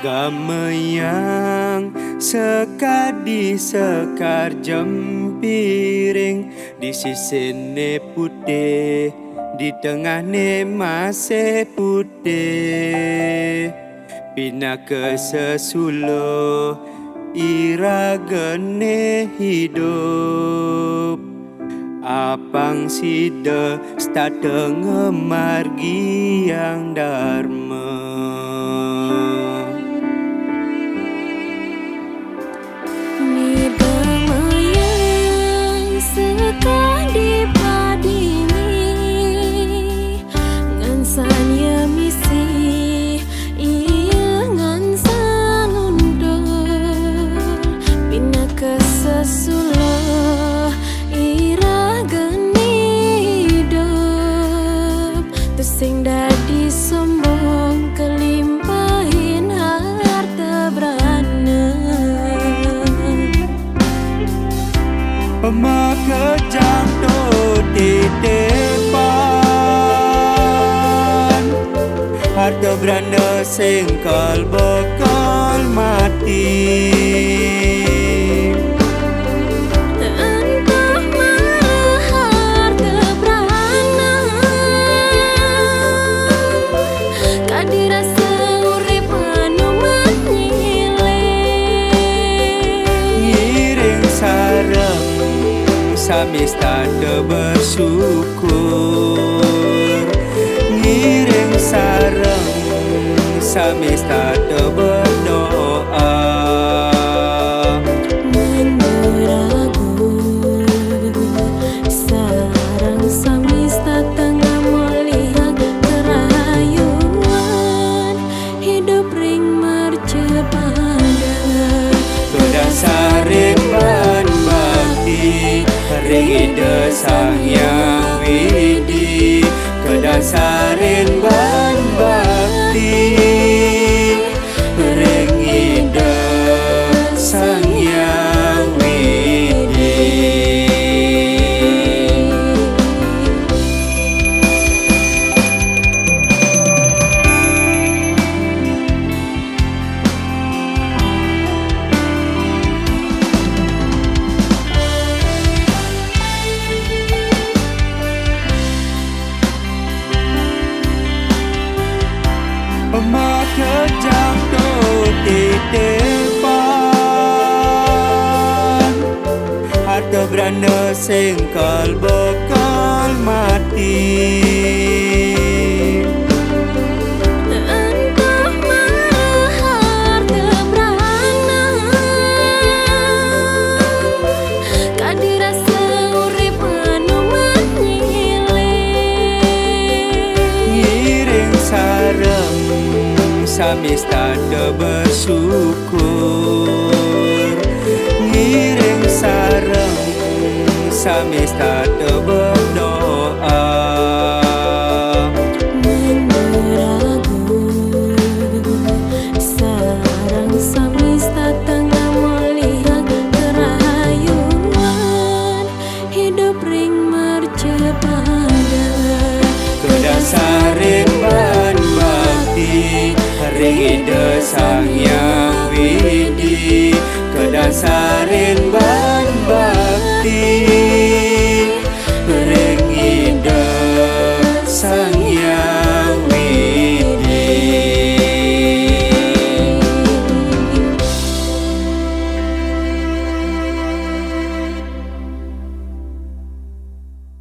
Gamayang sekadi sekar jempiring, di sisine putih, di tengahne masih putih. Pina ke sesulo iragane hidup, apang sida stade ngemargi yang dharma. Sekadi padini ngansan ya misi iya ngansan undur, pina ke sesulo iragani hidup, tusing dadi sombong kelimpahin harta berana. Pemakejang do di depan, harta beranda singkal bakal mati. Entah mana harta berana, kadira seurip anu manyilih. Ngiring sareng sami stade bersyukur, ngiring sareng sami stade berdoa. Meneragu sarang sami tengah melihat kerayuan hidup ring mercepada. Kedasaring ban bakti ringida sang yang widi, kedasaring ban bakti ringida sang yang widi. Pemakejang do di depan, harta beranda singkal bakal mati. Entah mana harta berana, kadira seurip anu manyilih. Ngiring sareng sami stade bersyukur, ngiring sareng sami stade berdoa. Meneragu sarang sami tengah melihat kerayuan hidup ring mercepada. Kedasaring ban bakti ringida sang yang widi, kedasaring ban